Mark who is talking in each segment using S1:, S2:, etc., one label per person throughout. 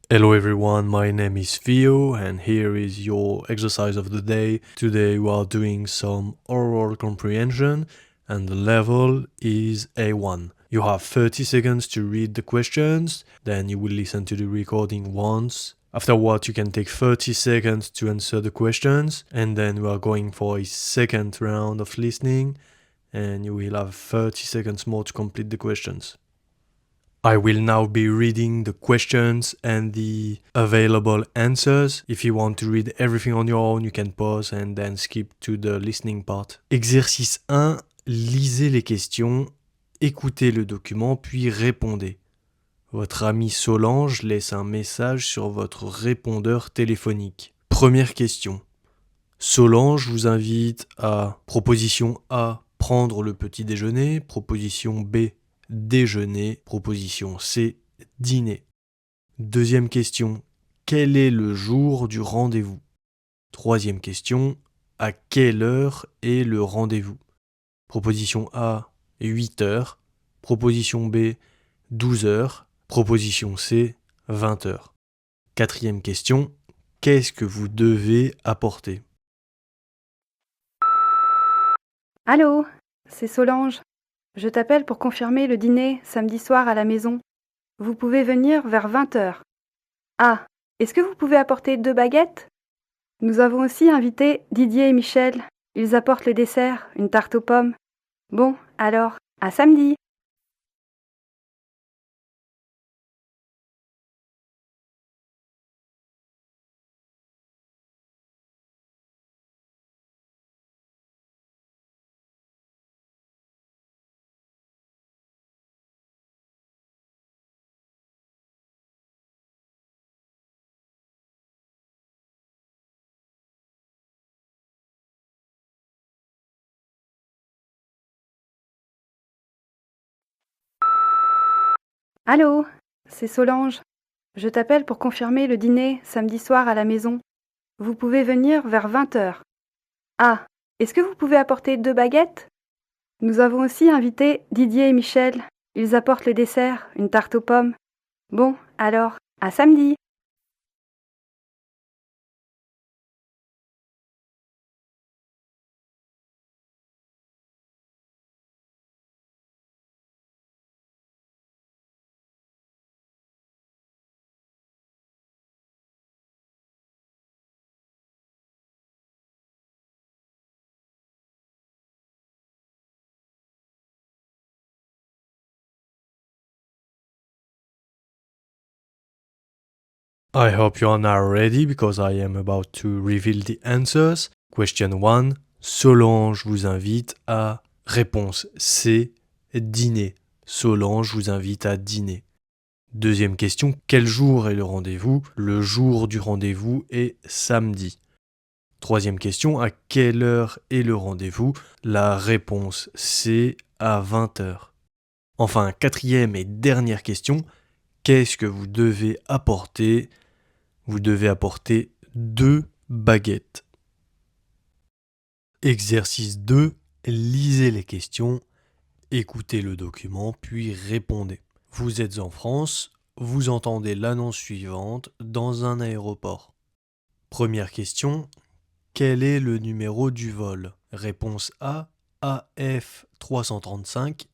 S1: Hello everyone, my name is Theo and here is your exercise of the day. Today we are doing some oral comprehension and the level is A1. You have 30 seconds to read the questions, then you will listen to the recording once. Afterwards you can take 30 seconds to answer the questions and then we are going for a second round of listening and you will have 30 seconds more to complete the questions. I will now be reading the questions and the available answers. If you want to read everything on your own, you can pause and then skip to the listening part. Exercice 1. Lisez les questions, écoutez le document puis répondez. Votre amie Solange laisse un message sur votre répondeur téléphonique. Première question. Solange vous invite à proposition A, prendre le petit déjeuner, proposition B, déjeuner, proposition C, dîner. Deuxième question, quel est le jour du rendez-vous? Troisième question, à quelle heure est le rendez-vous? Proposition A, 8 heures, proposition B, 12 heures, proposition C, 20 heures. Quatrième question, qu'est-ce que vous devez apporter?
S2: Allô, c'est Solange. Je t'appelle pour confirmer le dîner samedi soir à la maison. Vous pouvez venir vers 20h. Ah, est-ce que vous pouvez apporter 2 baguettes? Nous avons aussi invité Didier et Michel. Ils apportent le dessert, une tarte aux pommes. Bon, alors, à samedi. Allô, c'est Solange. Je t'appelle pour confirmer le dîner samedi soir à la maison. Vous pouvez venir vers 20h. Ah, est-ce que vous pouvez apporter 2 baguettes? Nous avons aussi invité Didier et Michel. Ils apportent le dessert, une tarte aux pommes. Bon, alors, à samedi.
S1: I hope you are now ready because I am about to reveal the answers. Question 1. Solange vous invite à... Réponse C. Dîner. Solange vous invite à dîner. Deuxième question. Quel jour est le rendez-vous? Le jour du rendez-vous est samedi. Troisième question. À quelle heure est le rendez-vous? La réponse C. À 20h. Enfin, quatrième et dernière question. Qu'est-ce que vous devez apporter? Vous devez apporter 2 baguettes. Exercice 2. Lisez les questions, écoutez le document, puis répondez. Vous êtes en France, vous entendez l'annonce suivante dans un aéroport. Première question. Quel est le numéro du vol? Réponse A, AF 335.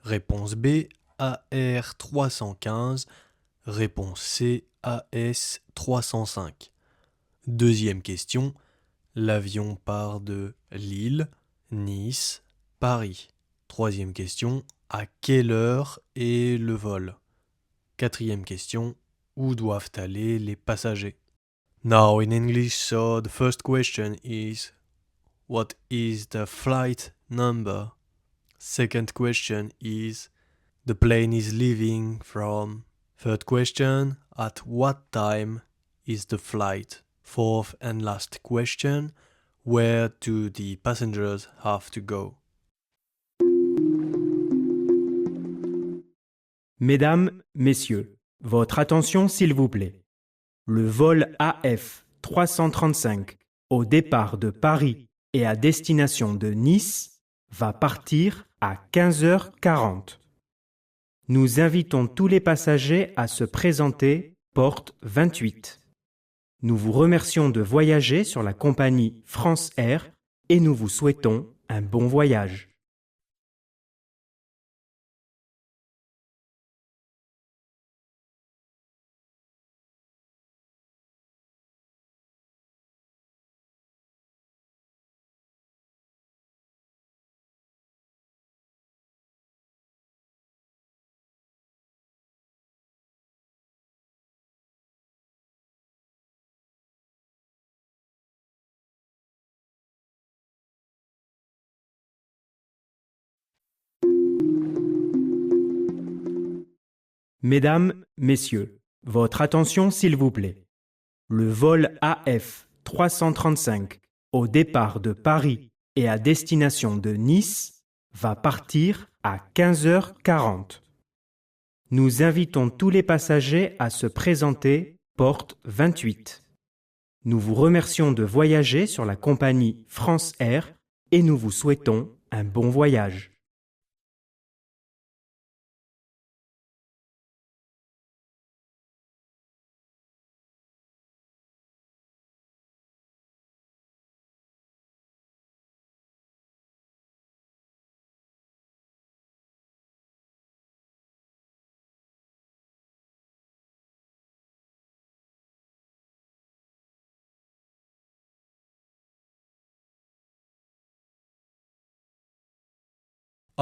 S1: Réponse B, AR 315. Réponse C, AS 305. Deuxième question. L'avion part de Lille, Nice, Paris. Troisième question. À quelle heure est le vol? Quatrième question. Où doivent aller les passagers? Now in English, so the first question is what is the flight number? Second question is the plane is leaving from. Third question, at what time is the flight? Fourth and last question, where do the passengers have to go?
S3: Mesdames, Messieurs, votre attention s'il vous plaît. Le vol AF 335 au départ de Paris et à destination de Nice va partir à 15h40. Nous invitons tous les passagers à se présenter porte 28. Nous vous remercions de voyager sur la compagnie France Air et nous vous souhaitons un bon voyage. Mesdames, Messieurs, votre attention s'il vous plaît. Le vol AF 335 au départ de Paris et à destination de Nice va partir à 15h40. Nous invitons tous les passagers à se présenter porte 28. Nous vous remercions de voyager sur la compagnie France Air et nous vous souhaitons un bon voyage.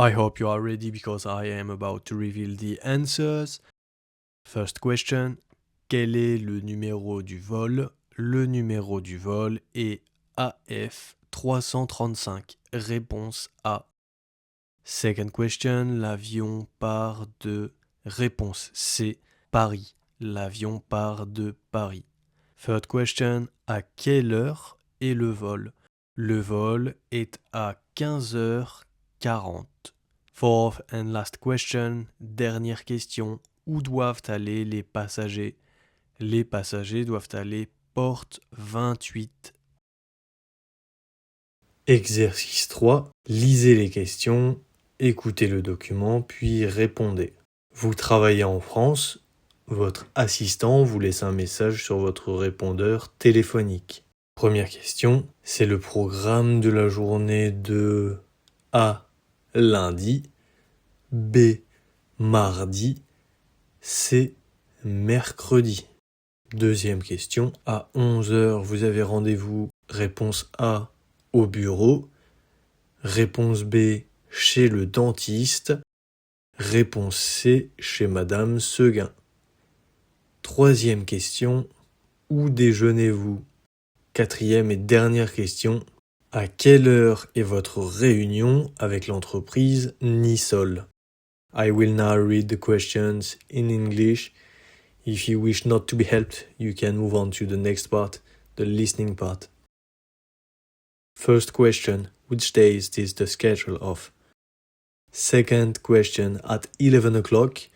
S1: I hope you are ready because I am about to reveal the answers. First question, quel est le numéro du vol? Le numéro du vol est AF 335. Réponse A. Second question, l'avion part de... Réponse C, Paris. L'avion part de Paris. Third question, à quelle heure est le vol? Le vol est à 15h40. Fourth and last question, dernière question, où doivent aller les passagers? Les passagers doivent aller porte 28. Exercice 3. Lisez les questions, écoutez le document, puis répondez. Vous travaillez en France, votre assistant vous laisse un message sur votre répondeur téléphonique. Première question, c'est le programme de la journée de A. Lundi, B. Mardi, C. Mercredi. Deuxième question, à 11h, vous avez rendez-vous. Réponse A, au bureau. Réponse B, chez le dentiste. Réponse C, chez Madame Seguin. Troisième question, où déjeunez-vous? Quatrième et dernière question, à quelle heure est votre réunion avec l'entreprise Nisol? I will now read the questions in English. If you wish not to be helped, you can move on to the next part, the listening part. First question, which day is this the schedule of? Second question, at 11 o'clock,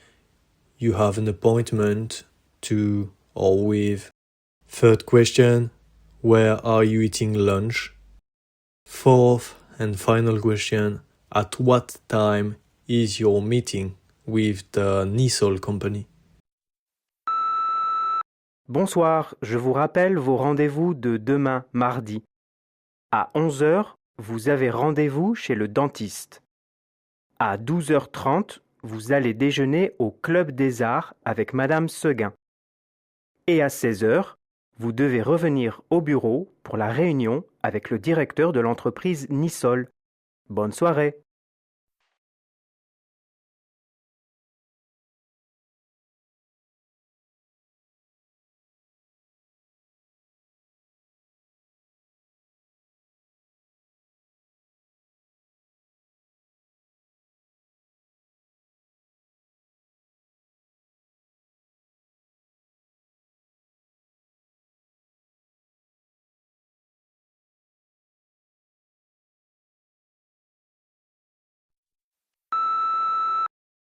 S1: you have an appointment to or with. Third question, where are you eating lunch? Fourth and final question, at what time is your meeting with the Nisol company?
S3: Bonsoir, je vous rappelle vos rendez-vous de demain, mardi. À 11h, vous avez rendez-vous chez le dentiste. À 12h30, vous allez déjeuner au Club des Arts avec Madame Seguin. Et à 16h, vous devez revenir au bureau pour la réunion avec le directeur de l'entreprise Nisol. Bonne soirée.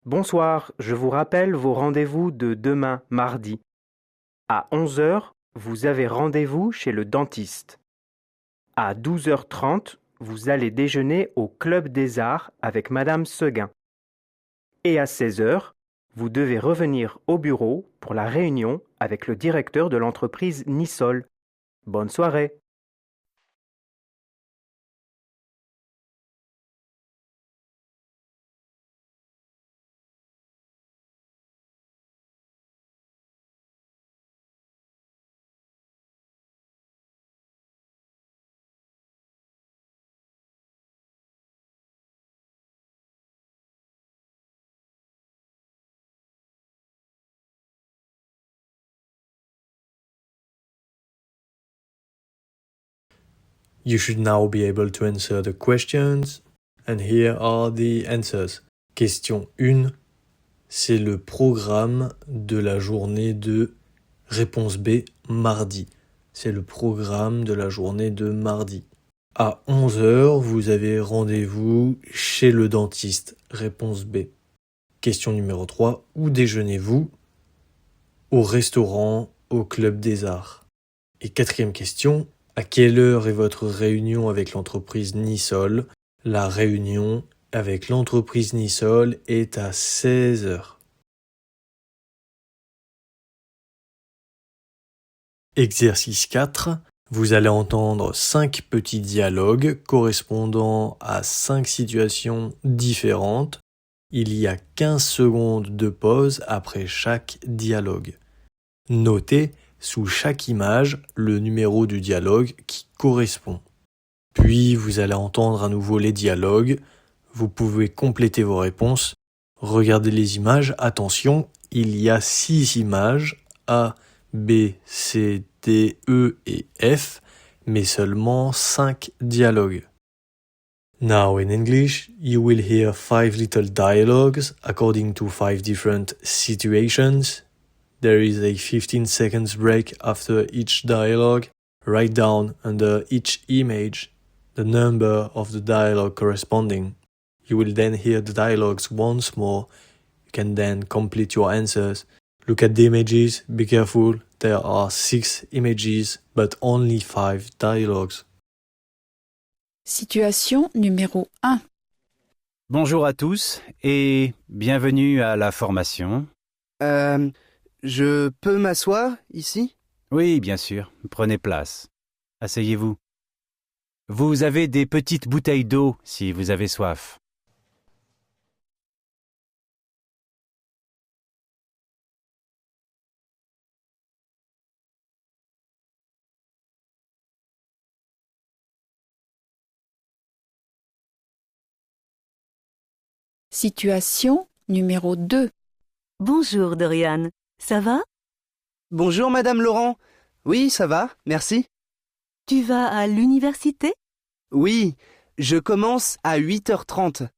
S3: Bonsoir, je vous rappelle vos rendez-vous de demain, mardi. À 11h, vous avez rendez-vous chez le dentiste. À 12h30, vous allez déjeuner au Club des Arts avec Madame Seguin. Et à 16h, vous devez revenir au bureau pour la réunion avec le directeur de l'entreprise Nissol. Bonne soirée.
S1: You should now be able to answer the questions, and here are the answers. Question 1. C'est le programme de la journée de... Réponse B, mardi. C'est le programme de la journée de mardi. À 11 heures, vous avez rendez-vous chez le dentiste. Réponse B. Question numéro 3. Où déjeunez-vous? Au restaurant, au club des arts. Et quatrième question. À quelle heure est votre réunion avec l'entreprise Nissol? La réunion avec l'entreprise Nissol est à 16 heures. Exercice 4. Vous allez entendre 5 petits dialogues correspondant à 5 situations différentes. Il y a 15 secondes de pause après chaque dialogue. Notez sous chaque image le numéro du dialogue qui correspond. Puis vous allez entendre à nouveau les dialogues. Vous pouvez compléter vos réponses. Regardez les images. Attention, il y a 6 images. A, B, C, D, E et F, mais seulement 5 dialogues. Now in English, you will hear 5 little dialogues according to 5 different situations. There is a 15 seconds break after each dialogue. Write down under each image the number of the dialogue corresponding. You will then hear the dialogues once more. You can then complete your answers. Look at the images, be careful, there are 6 images but only 5 dialogues.
S4: Situation numéro 1.
S5: Bonjour à tous et bienvenue à la formation.
S6: Je peux m'asseoir ici?
S5: Oui, bien sûr, prenez place. Asseyez-vous. Vous avez des petites bouteilles d'eau si vous avez soif.
S4: Situation numéro 2.
S7: Bonjour Dorian, ça va?
S6: Bonjour Madame Laurent. Oui, ça va, merci.
S7: Tu vas à l'université?
S6: Oui, je commence à 8h30.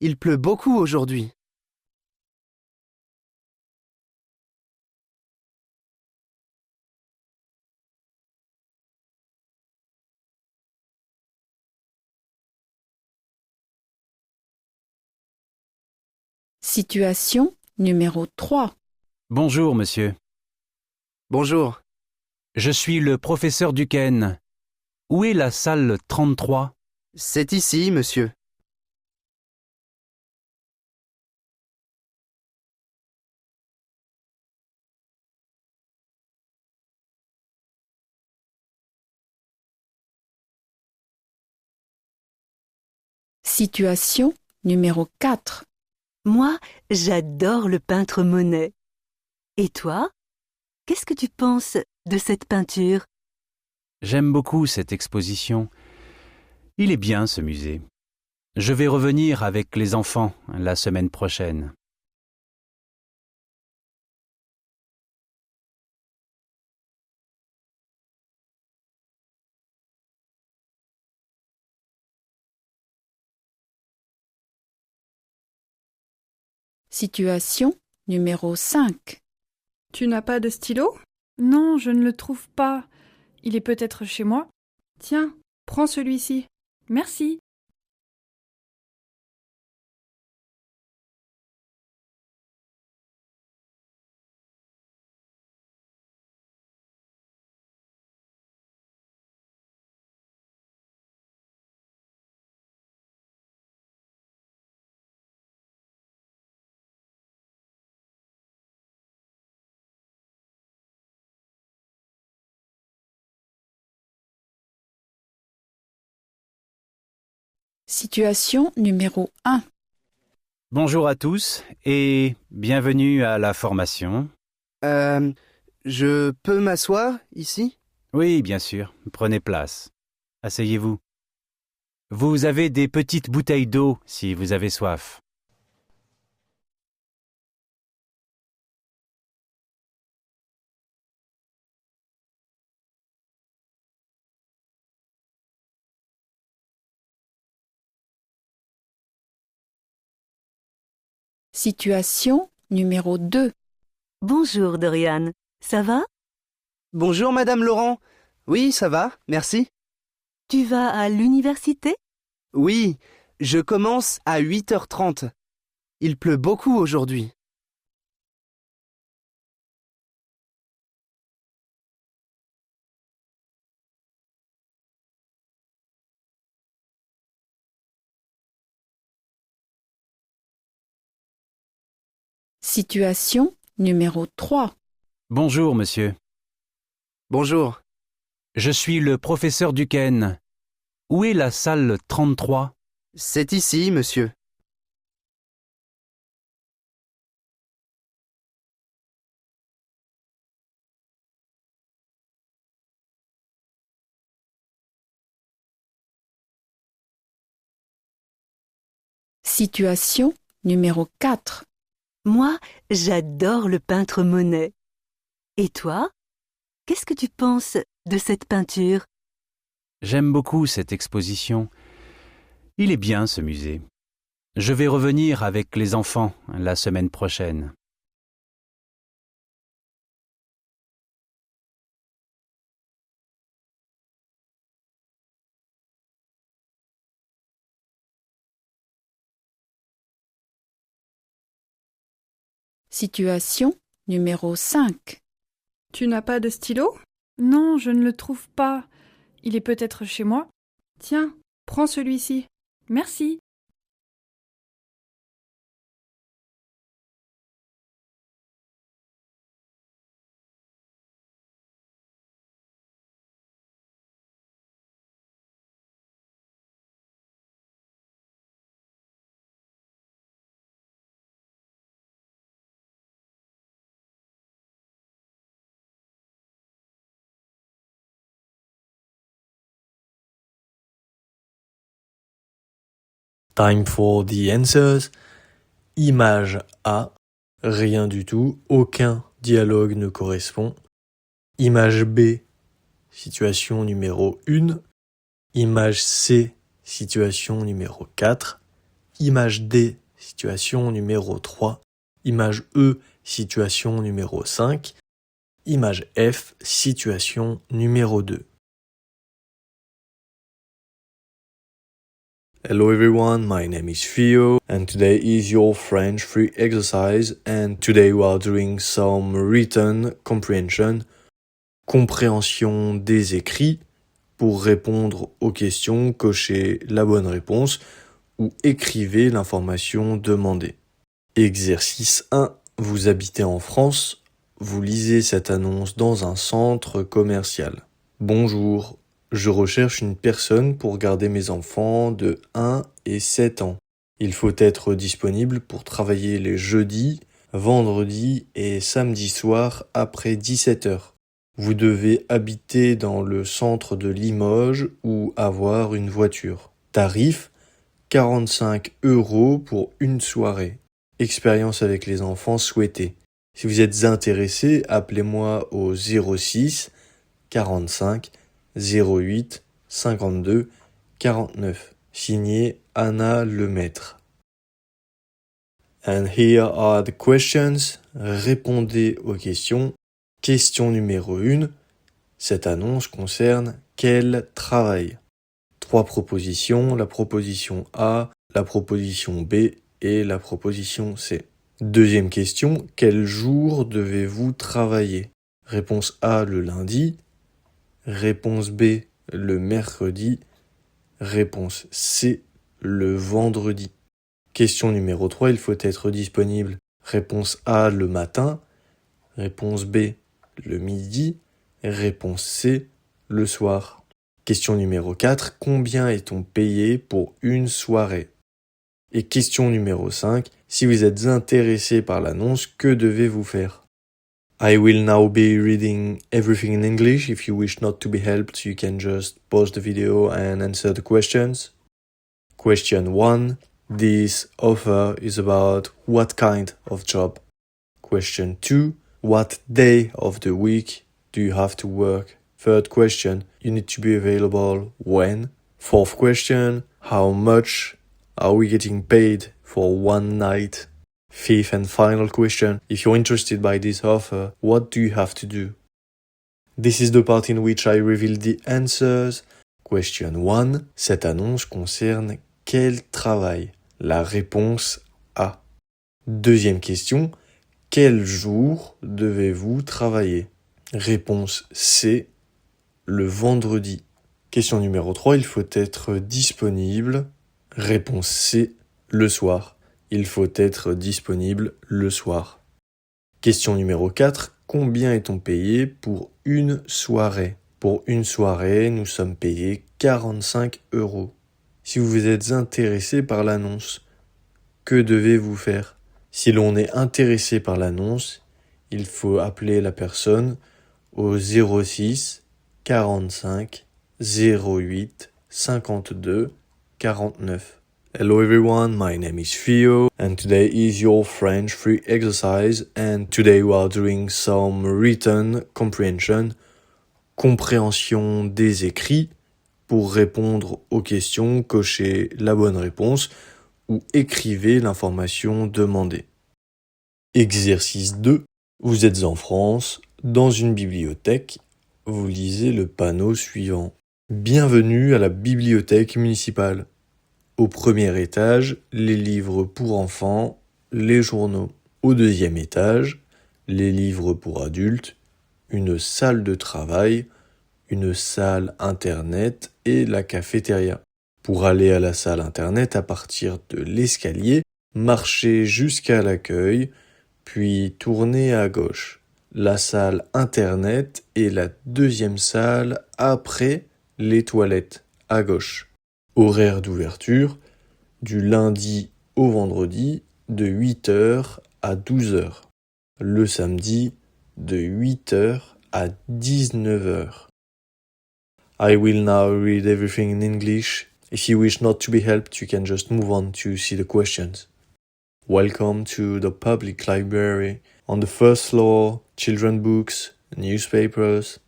S6: Il pleut beaucoup aujourd'hui.
S4: Situation numéro 3.
S5: Bonjour, monsieur.
S6: Bonjour.
S5: Je suis le professeur Duquesne. Où est la salle 33?
S6: C'est ici, monsieur.
S4: Situation numéro 4.
S7: Moi, j'adore le peintre Monet. Et toi? Qu'est-ce que tu penses de cette peinture?
S5: J'aime beaucoup cette exposition. Il est bien ce musée. Je vais revenir avec les enfants la semaine prochaine.
S4: Situation numéro 5.
S2: Tu n'as pas de stylo?
S8: Non, je ne le trouve pas. Il est peut-être chez moi.
S2: Tiens, prends celui-ci.
S8: Merci.
S4: Situation numéro 1.
S5: Bonjour à tous et bienvenue à la formation.
S6: Je peux m'asseoir ici?
S5: Oui, bien sûr, prenez place. Asseyez-vous. Vous avez des petites bouteilles d'eau si vous avez soif.
S4: Situation numéro 2.
S7: Bonjour Dorian, ça va?
S6: Bonjour Madame Laurent. Oui, ça va, merci.
S7: Tu vas à l'université?
S6: Oui, je commence à 8h30. Il pleut beaucoup aujourd'hui.
S4: Situation numéro 3.
S5: Bonjour, monsieur.
S6: Bonjour.
S5: Je suis le professeur Duquesne. Où est la salle 33?
S6: C'est ici, monsieur.
S4: Situation numéro 4.
S7: Moi, j'adore le peintre Monet. Et toi? Qu'est-ce que tu penses de cette peinture?
S5: J'aime beaucoup cette exposition. Il est bien ce musée. Je vais revenir avec les enfants la semaine prochaine.
S4: Situation numéro 5.
S2: Tu n'as pas de stylo?
S8: Non, je ne le trouve pas. Il est peut-être chez moi.
S2: Tiens, prends celui-ci.
S8: Merci.
S1: Time for the answers. Image A, rien du tout, aucun dialogue ne correspond. Image B, situation numéro 1. Image C, situation numéro 4. Image D, situation numéro 3. Image E, situation numéro 5. Image F, situation numéro 2. Hello everyone, my name is Theo and today is your French free exercise and today we are doing some written comprehension, compréhension des écrits. Pour répondre aux questions, cochez la bonne réponse ou écrivez l'information demandée. Exercice 1. Vous habitez en France. Vous lisez cette annonce dans un centre commercial. Bonjour, je recherche une personne pour garder mes enfants de 1 et 7 ans. Il faut être disponible pour travailler les jeudis, vendredis et samedis soirs après 17h. Vous devez habiter dans le centre de Limoges ou avoir une voiture. Tarif 45 € pour une soirée. Expérience avec les enfants souhaitée. Si vous êtes intéressé, appelez-moi au 06 45 08 52 49. Signé Anna Lemaître. And here are the questions. Répondez aux questions. Question numéro 1. Cette annonce concerne quel travail? 3 propositions, la proposition A, la proposition B et la proposition C. Deuxième question, quel jour devez-vous travailler? Réponse A, le lundi. Réponse B, le mercredi. Réponse C, le vendredi. Question numéro 3, il faut être disponible. Réponse A, le matin. Réponse B, le midi. Réponse C, le soir. Question numéro 4, combien est-on payé pour une soirée? Et question numéro 5, si vous êtes intéressé par l'annonce, que devez-vous faire? I will now be reading everything in English. If you wish not to be helped, you can just pause the video and answer the questions. Question 1. This offer is about what kind of job? Question 2. What day of the week do you have to work? Third question. You need to be available when? Fourth question. How much are we getting paid for one night? Fifth and final question, if you're interested by this offer, what do you have to do? This is the part in which I reveal the answers. Question 1. Cette annonce concerne quel travail? La réponse A. Deuxième question. Quel jour devez-vous travailler? Réponse C. Le vendredi. Question numéro 3. Il faut être disponible. Réponse C. Le soir. Il faut être disponible le soir. Question numéro 4. Combien est-on payé pour une soirée? Pour une soirée, nous sommes payés 45 €. Si vous êtes intéressé par l'annonce, que devez-vous faire? Si l'on est intéressé par l'annonce, il faut appeler la personne au 06 45 08 52 49. Hello everyone, my name is Theo and today is your French free exercise and today we are doing some written comprehension, compréhension des écrits pour répondre aux questions, cochez la bonne réponse ou écrivez l'information demandée. Exercice 2. Vous êtes en France, dans une bibliothèque, vous lisez le panneau suivant. Bienvenue à la bibliothèque municipale. Au premier étage, les livres pour enfants, les journaux. Au deuxième étage, les livres pour adultes, une salle de travail, une salle internet et la cafétéria. Pour aller à la salle internet à partir de l'escalier, marchez jusqu'à l'accueil, puis tournez à gauche. La salle internet est la deuxième salle après les toilettes, à gauche. Horaire d'ouverture, du lundi au vendredi, de 8h à 12h. Le samedi, de 8h à 19h. I will now read everything in English. If you wish not to be helped, you can just move on to see the questions. Welcome to the public library. On the first floor, children's books, newspapers.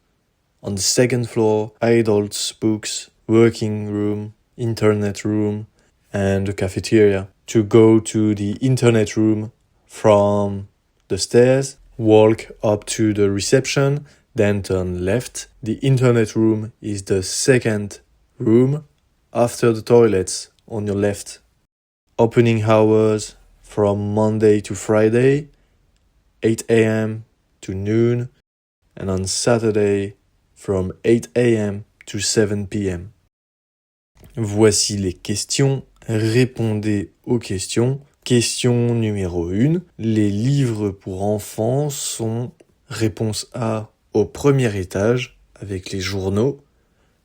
S1: On the second floor, adults' books, working room, internet room, and the cafeteria. To go to the internet room from the stairs, walk up to the reception, then turn left. The internet room is the second room after the toilets on your left. Opening hours from Monday to Friday, 8 a.m. to noon, and on Saturday from 8 a.m. to 7 p.m. Voici les questions. Répondez aux questions. Question numéro 1. Les livres pour enfants sont réponse A au premier étage avec les journaux.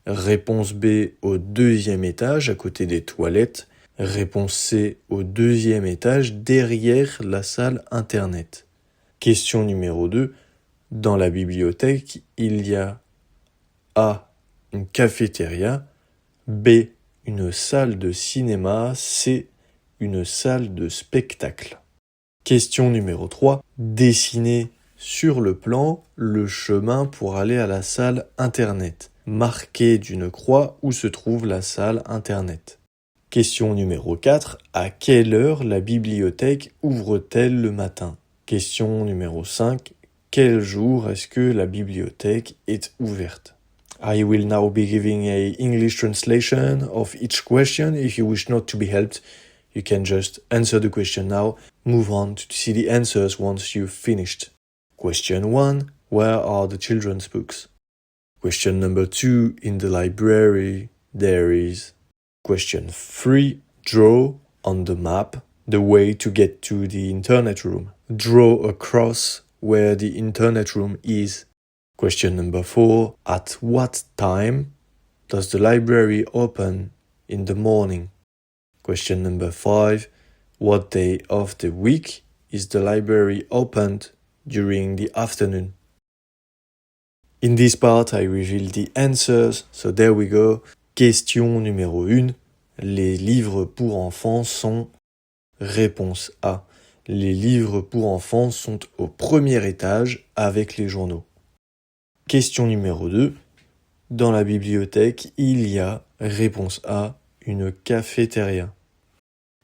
S1: Réponse B au deuxième étage à côté des toilettes. Réponse C au deuxième étage derrière la salle internet. Question numéro 2. Dans la bibliothèque, il y a A. Une cafétéria. B. Une salle de cinéma. C. Une salle de spectacle. Question numéro 3. Dessinez sur le plan le chemin pour aller à la salle internet. Marquez d'une croix où se trouve la salle internet. Question numéro 4. À quelle heure la bibliothèque ouvre-t-elle le matin? Question numéro 5. Quel jour est-ce que la bibliothèque est ouverte? I will now be giving a English translation of each question. If you wish not to be helped, you can just answer the question now. Move on to see the answers once you've finished. Question 1. Where are the children's books? Question number 2. In the library, there is. Question 3. Draw on the map the way to get to the internet room. Draw a cross where the internet room is. Question number 4. At what time does the library open in the morning? Question number 5. What day of the week is the library opened during the afternoon? In this part, I reveal the answers, so there we go. Question numéro 1. Les livres pour enfants sont... Réponse A. Les livres pour enfants sont au premier étage avec les journaux. Question numéro 2. Dans la bibliothèque, il y a, réponse A, une cafétéria.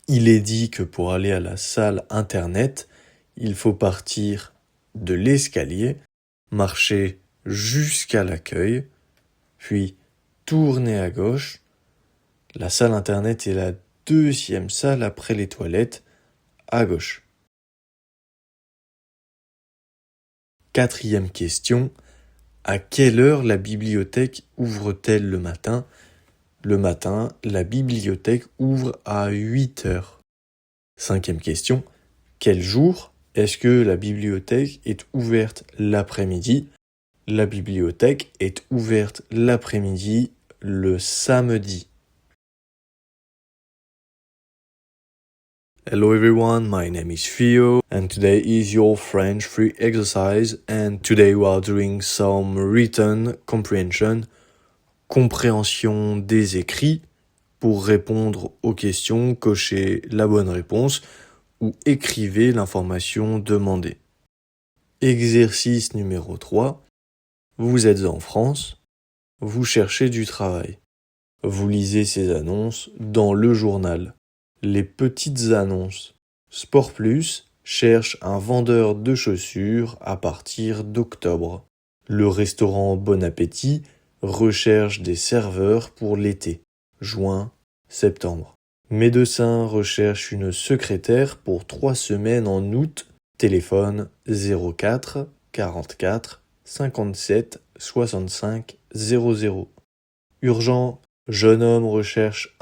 S1: Il est dit que pour aller à la salle internet, il faut partir de l'escalier, marcher jusqu'à l'accueil, puis tourner à gauche. La salle internet est la deuxième salle après les toilettes, à gauche. Quatrième question. À quelle heure la bibliothèque ouvre-t-elle le matin? Le matin, la bibliothèque ouvre à 8 heures. Cinquième question. Quel jour est-ce que la bibliothèque est ouverte l'après-midi? La bibliothèque est ouverte l'après-midi le samedi. Hello everyone, my name is Theo and today is your French free exercise and today we are doing some written comprehension, compréhension des écrits. Pour répondre aux questions, cochez la bonne réponse ou écrivez l'information demandée. Exercice numéro 3. Vous êtes en France, vous cherchez du travail. Vous lisez ces annonces dans le journal. Les petites annonces. Sport Plus cherche un vendeur de chaussures à partir d'octobre. Le restaurant Bon Appétit recherche des serveurs pour l'été. Juin, septembre. Médecin recherche une secrétaire pour 3 semaines en août. Téléphone 04 44 57 65 00. Urgent, jeune homme recherche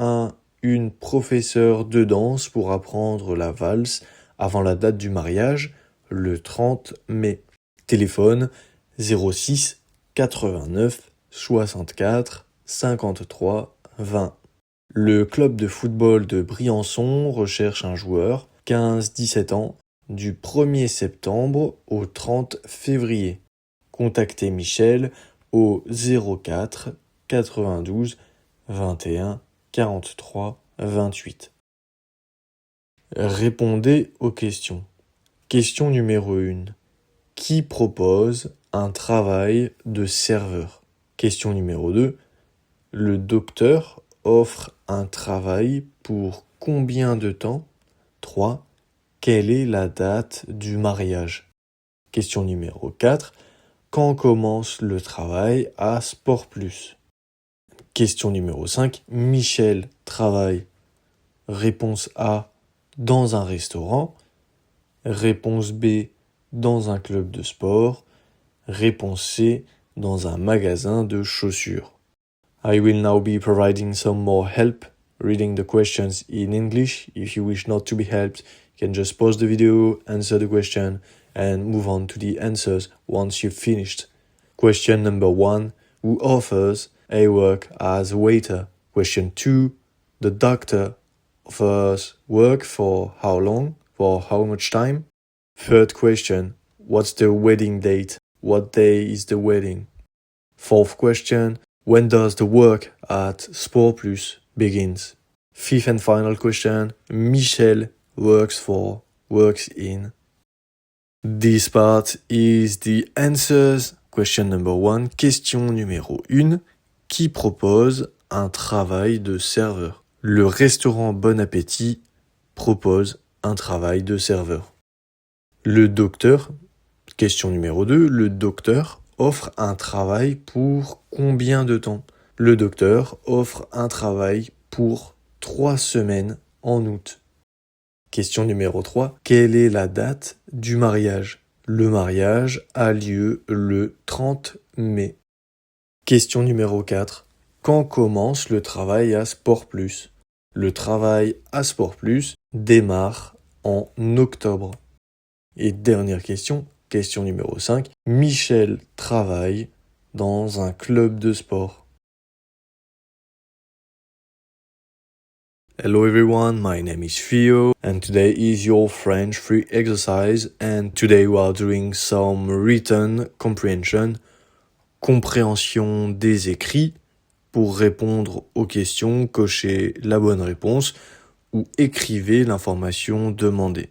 S1: une professeure de danse pour apprendre la valse avant la date du mariage, le 30 mai. Téléphone 06 89 64 53 20. Le club de football de Briançon recherche un joueur, 15-17 ans, du 1er septembre au 30 février. Contactez Michel au 04 92 21 43 28. Répondez aux questions. Question numéro 1. Qui propose un travail de serveur? Question numéro 2. Le docteur offre un travail pour combien de temps? 3. Quelle est la date du mariage? Question numéro 4. Quand commence le travail à Sport Plus? Question numéro 5. Michel travaille. Réponse A. Dans un restaurant. Réponse B. Dans un club de sport. Réponse C. Dans un magasin de chaussures. I will now be providing some more help reading the questions in English. If you wish not to be helped, you can just pause the video, answer the question, and move on to the answers once you've finished. Question number 1. Who offers a work as a waiter? Question 2. The doctor offers work for how long? For how much time? Third question. What's the wedding date? What day is the wedding? Fourth question. When does the work at Sport Plus begins? Fifth and final question. Michel works in. This part is the answers. Question number 1. Question numéro 1. Qui propose un travail de serveur? Le restaurant Bon Appétit propose un travail de serveur. Le docteur, question numéro 2, le docteur offre un travail pour combien de temps? Le docteur offre un travail pour 3 semaines en août. Question numéro 3, quelle est la date du mariage? Le mariage a lieu le 30 mai. Question numéro 4, quand commence le travail à Sport Plus? Le travail à Sport Plus démarre en octobre. Et dernière question, question numéro 5. Michel travaille dans un club de sport. Hello everyone, my name is Theo and today is your French free exercise and today we are doing some written comprehension, compréhension des écrits pour répondre aux questions, cochez la bonne réponse ou écrivez l'information demandée.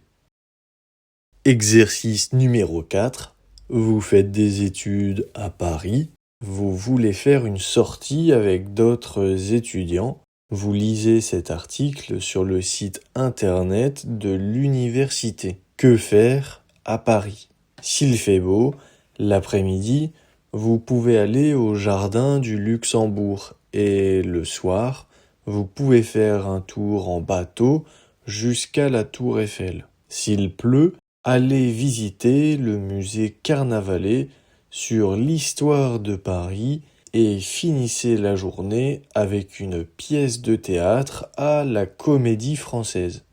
S1: Exercice numéro 4, vous faites des études à Paris, vous voulez faire une sortie avec d'autres étudiants. Vous lisez cet article sur le site internet de l'université. Que faire à Paris? S'il fait beau, l'après-midi, vous pouvez aller au jardin du Luxembourg et le soir, vous pouvez faire un tour en bateau jusqu'à la Tour Eiffel. S'il pleut, allez visiter le musée Carnavalet sur l'histoire de Paris et finissez la journée avec une pièce de théâtre à la Comédie Française.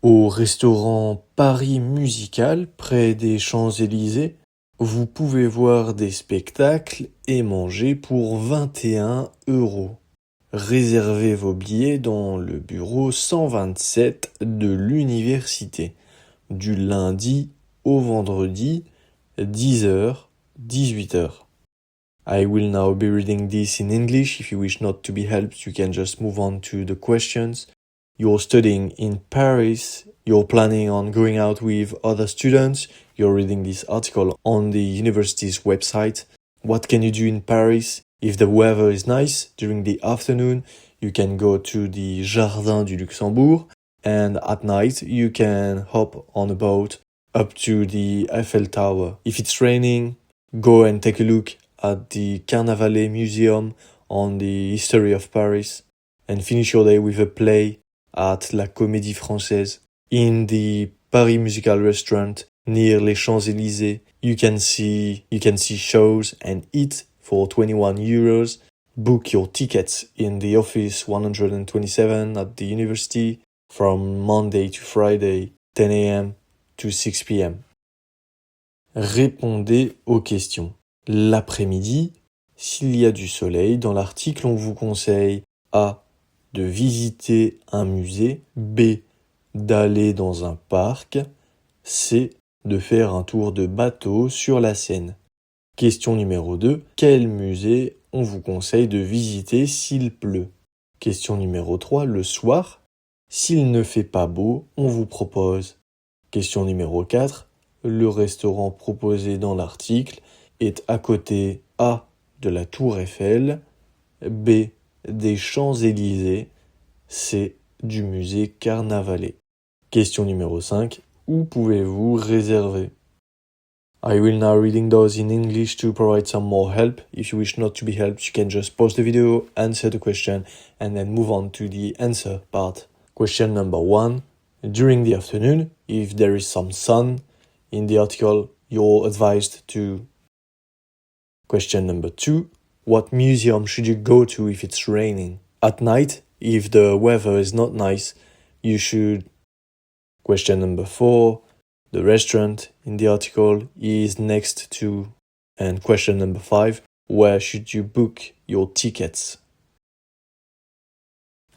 S1: Au restaurant Paris Musical, près des Champs-Élysées, vous pouvez voir des spectacles et manger pour 21 €. Réservez vos billets dans le bureau 127 de l'université, du lundi au vendredi, 10h, 18h. I will now be reading this in English. If you wish not to be helped, you can just move on to the questions. You're studying in Paris. You're planning on going out with other students. You're reading this article on the university's website. What can you do in Paris? If the weather is nice during the afternoon, you can go to the Jardin du Luxembourg. And at night, you can hop on a boat up to the Eiffel Tower. If it's raining, go and take a look at the Carnavalet Museum on the history of Paris and finish your day with a play at La Comédie Française. In the Paris Musical restaurant near les Champs-Élysées, you can see shows and eat for 21 €. Book your tickets in the office 127 at the university from Monday to Friday, 10 a.m. to 6 p.m. Répondez aux questions. L'après-midi, s'il y a du soleil, dans l'article, on vous conseille A. de visiter un musée, B. d'aller dans un parc, C. de faire un tour de bateau sur la Seine. Question numéro 2. Quel musée on vous conseille de visiter s'il pleut? Question numéro 3. Le soir, s'il ne fait pas beau, on vous propose. Question numéro 4. Le restaurant proposé dans l'article est à côté A. de la Tour Eiffel, B. des Champs-Élysées, C. du musée Carnavalet. Question numéro 5. Où pouvez-vous réserver? I will now reading those in English to provide some more help. If you wish not to be helped, you can just pause the video, answer the question, and then move on to the answer part. Question number 1. During the afternoon, if there is some sun, in the article, you're advised to. Question number 2. What museum should you go to if it's raining? At night, if the weather is not nice, you should. Question number 4. The restaurant in the article is next to. And question number 5. Where should you book your tickets?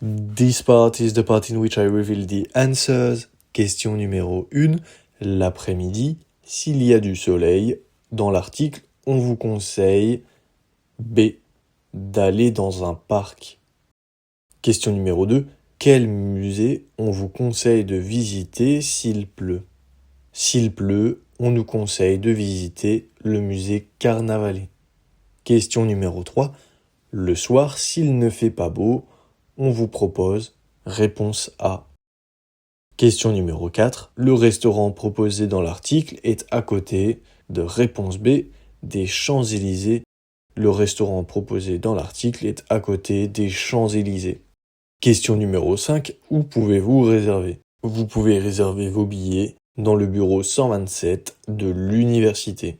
S1: This part is the part in which I reveal the answers. Question numéro 1. L'après-midi, s'il y a du soleil, dans l'article, on vous conseille B. d'aller dans un parc. Question numéro 2. Quel musée on vous conseille de visiter s'il pleut? S'il pleut, on nous conseille de visiter le musée Carnavalet. Question numéro 3. Le soir, s'il ne fait pas beau, on vous propose réponse A. Question numéro 4. Le restaurant proposé dans l'article est à côté de réponse B, des Champs-Élysées. Le restaurant proposé dans l'article est à côté des Champs-Élysées. Question numéro 5. Où pouvez-vous réserver? Vous pouvez réserver vos billets dans le bureau 127 de l'université.